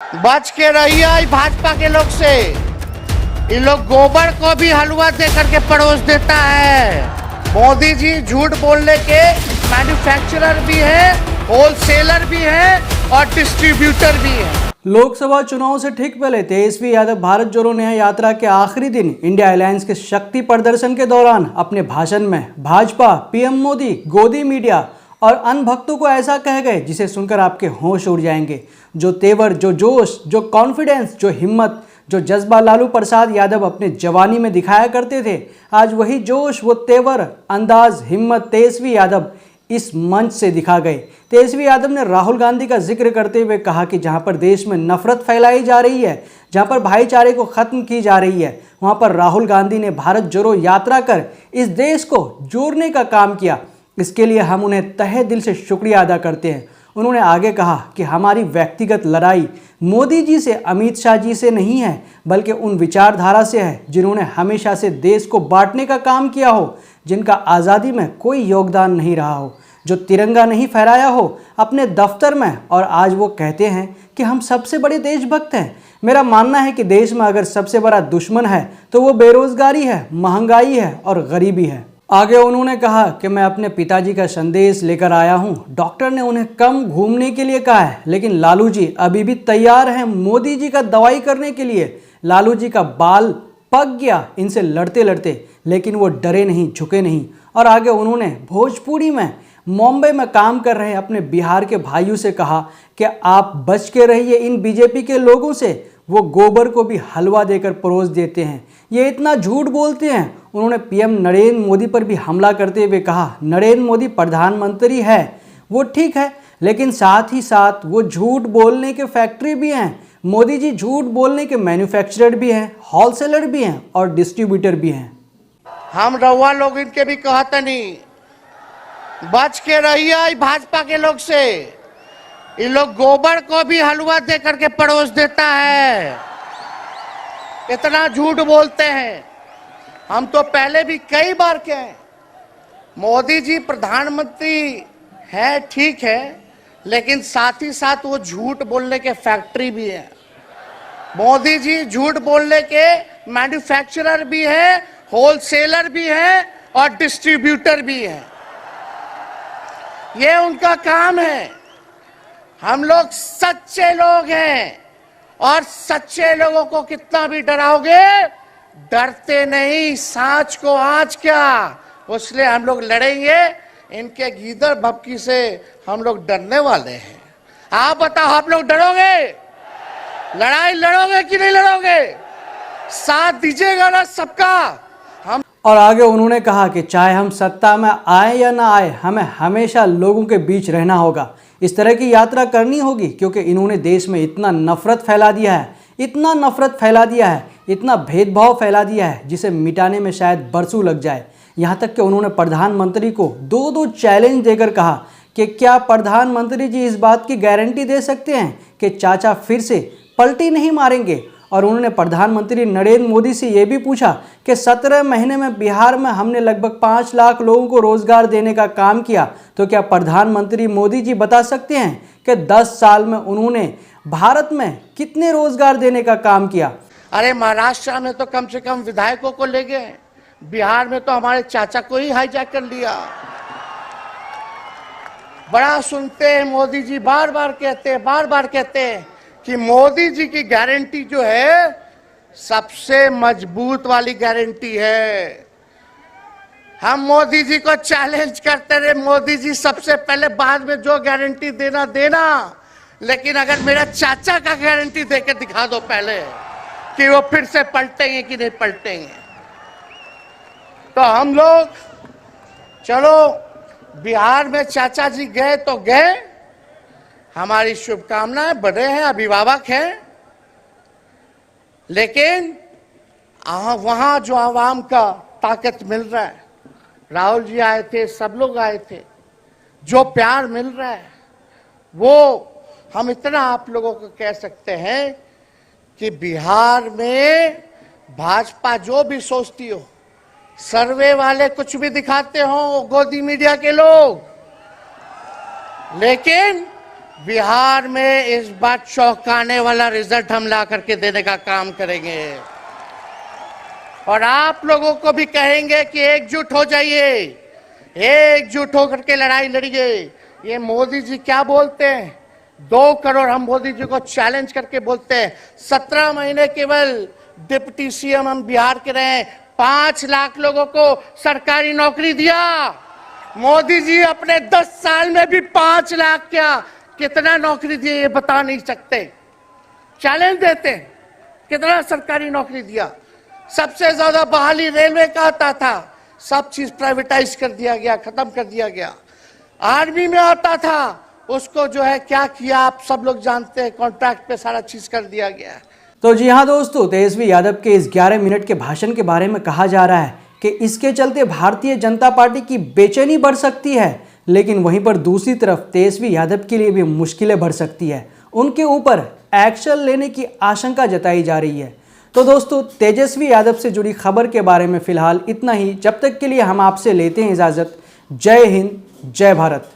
बच के रहिए भाजपा के लोग से। इन लोग गोबर को भी हलवा दे करके परोस देता है। मोदी जी झूठ बोलने के मैन्युफैक्चरर भी है, होलसेलर भी है और डिस्ट्रीब्यूटर भी है। लोकसभा चुनाव से ठीक पहले तेजस्वी यादव भारत जोड़ो न्याय यात्रा के आखिरी दिन इंडिया अलायंस के शक्ति प्रदर्शन के दौरान अपने भाषण में भाजपा, पीएम मोदी, गोदी मीडिया और अन्य भक्तों को ऐसा कह गए जिसे सुनकर आपके होश उड़ जाएंगे। जो तेवर, जो जोश, जो कॉन्फिडेंस, जो हिम्मत, जो जज्बा लालू प्रसाद यादव अपने जवानी में दिखाया करते थे, आज वही जोश, वो तेवर, अंदाज, हिम्मत तेजस्वी यादव इस मंच से दिखा गए। तेजस्वी यादव ने राहुल गांधी का जिक्र करते हुए कहा कि जहां पर देश में नफरत फैलाई जा रही है, जहां पर भाईचारे को खत्म की जा रही है, वहां पर राहुल गांधी ने भारत जोड़ो यात्रा कर इस देश को जोड़ने का काम किया। इसके लिए हम उन्हें तहे दिल से शुक्रिया अदा करते हैं। उन्होंने आगे कहा कि हमारी व्यक्तिगत लड़ाई मोदी जी से, अमित शाह जी से नहीं है, बल्कि उन विचारधारा से है जिन्होंने हमेशा से देश को बांटने का काम किया हो, जिनका आज़ादी में कोई योगदान नहीं रहा हो, जो तिरंगा नहीं फहराया हो अपने दफ्तर में, और आज वो कहते हैं कि हम सबसे बड़े देशभक्त हैं। मेरा मानना है कि देश में अगर सबसे बड़ा दुश्मन है तो वो बेरोजगारी है, महंगाई है और गरीबी है। आगे उन्होंने कहा कि मैं अपने पिताजी का संदेश लेकर आया हूं। डॉक्टर ने उन्हें कम घूमने के लिए कहा है, लेकिन लालू जी अभी भी तैयार हैं मोदी जी का दवाई करने के लिए। लालू जी का बाल पक गया इनसे लड़ते लड़ते, लेकिन वो डरे नहीं, झुके नहीं। और आगे उन्होंने भोजपुरी में, मुंबई में काम कर रहे अपने बिहार के भाइयों से कहा कि आप बच के रहिए इन बीजेपी के लोगों से, वो गोबर को भी हलवा देकर परोस देते हैं, ये इतना झूठ बोलते हैं। उन्होंने पीएम नरेंद्र मोदी पर भी हमला करते हुए कहा, नरेंद्र मोदी प्रधानमंत्री है, वो ठीक है, लेकिन साथ ही साथ वो झूठ बोलने के फैक्ट्री भी हैं। मोदी जी झूठ बोलने के मैन्युफैक्चरर भी हैं, होलसेलर भी हैं और डिस्ट्रीब्यूटर भी हैं। हम रउआ लोग इनके भी कहते नहीं, बच के रहिए भाजपा के लोग से। इन लोग गोबर को भी हलवा दे करके परोस देता है। इतना झूठ बोलते हैं। हम तो पहले भी कई बार कहे, मोदी जी प्रधानमंत्री है, ठीक है, लेकिन साथ ही साथ वो झूठ बोलने के फैक्ट्री भी है। मोदी जी झूठ बोलने के मैन्युफैक्चरर भी है, होलसेलर भी है और डिस्ट्रीब्यूटर भी है। ये उनका काम है। हम लोग सच्चे लोग हैं और सच्चे लोगों को कितना भी डराओगे, डरते नहीं। सांच को आज क्या, इसलिए हम लोग लड़ेंगे। इनके गीदड़ भपकी से हम लोग डरने वाले हैं। आप बताओ, आप लोग डरोगे? लड़ाई लड़ोगे कि नहीं लड़ोगे? साथ दीजिएगा ना सबका। हम और आगे उन्होंने कहा कि चाहे हम सत्ता में आए या ना आए, हमें हमेशा लोगों के बीच रहना होगा। इस तरह की यात्रा करनी होगी क्योंकि इन्होंने देश में इतना नफरत फैला दिया है, इतना नफरत फैला दिया है, इतना भेदभाव फैला दिया है, जिसे मिटाने में शायद बरसों लग जाए। यहाँ तक कि उन्होंने प्रधानमंत्री को दो चैलेंज देकर कहा कि क्या प्रधानमंत्री जी इस बात की गारंटी दे सकते हैं कि चाचा फिर से पलटी नहीं मारेंगे। और उन्होंने प्रधानमंत्री नरेंद्र मोदी से ये भी पूछा कि 17 महीने में बिहार में हमने लगभग 5 लाख लोगों को रोजगार देने का काम किया, तो क्या प्रधानमंत्री मोदी जी बता सकते हैं कि 10 साल में उन्होंने भारत में कितने रोजगार देने का काम किया? अरे महाराष्ट्र में तो कम से कम विधायकों को ले गए, बिहार में तो हमारे चाचा को ही हाईजैक कर लिया। बड़ा सुनते हैं मोदी जी, बार बार कहते हैं कि मोदी जी की गारंटी जो है सबसे मजबूत वाली गारंटी है। हम मोदी जी को चैलेंज करते रहे, मोदी जी सबसे पहले, बाद में जो गारंटी देना, लेकिन अगर मेरा चाचा का गारंटी देके दिखा दो पहले कि वो फिर से पलटेंगे कि नहीं पलटेंगे। तो हम लोग चलो बिहार में चाचा जी गए तो गए, हमारी शुभकामनाएं, बड़े हैं, अभिभावक हैं, लेकिन वहां जो आवाम का ताकत मिल रहा है, राहुल जी आए थे, सब लोग आए थे, जो प्यार मिल रहा है वो हम इतना आप लोगों को कह सकते हैं कि बिहार में भाजपा जो भी सोचती हो, सर्वे वाले कुछ भी दिखाते हो, गोदी मीडिया के लोग, लेकिन बिहार में इस बार चौंकाने वाला रिजल्ट हम ला करके देने का काम करेंगे और आप लोगों को भी कहेंगे कि एकजुट हो जाइए, एकजुट होकर के लड़ाई लड़िए। ये मोदी जी क्या बोलते हैं, 2 करोड़ हम मोदी जी को चैलेंज करके बोलते हैं। 17 महीने केवल डिप्टी सीएम हम बिहार के रहे, 5 लाख लोगों को सरकारी नौकरी दिया। मोदी जी अपने 10 साल में भी 5 लाख क्या कितना नौकरी दिए ये बता नहीं सकते। चैलेंज देते हैं, कितना सरकारी नौकरी दिया। सबसे ज्यादा बहाली रेलवे का आता था, सब चीज प्राइवेटाइज कर दिया गया, खत्म कर दिया गया। आर्मी में आता था, उसको जो है क्या किया आप सब लोग जानते हैं, कॉन्ट्रैक्ट पे सारा चीज कर दिया गया। तो जी हाँ दोस्तों, तेजस्वी यादव के इस 11 मिनट के भाषण के बारे में कहा जा रहा है कि इसके चलते भारतीय जनता पार्टी की बेचैनी बढ़ सकती है, लेकिन वहीं पर दूसरी तरफ तेजस्वी यादव के लिए भी मुश्किलें बढ़ सकती है। उनके ऊपर एक्शन लेने की आशंका जताई जा रही है। तो दोस्तों, तेजस्वी यादव से जुड़ी खबर के बारे में फिलहाल इतना ही। जब तक के लिए हम आपसे लेते हैं इजाज़त। जय हिंद, जय भारत।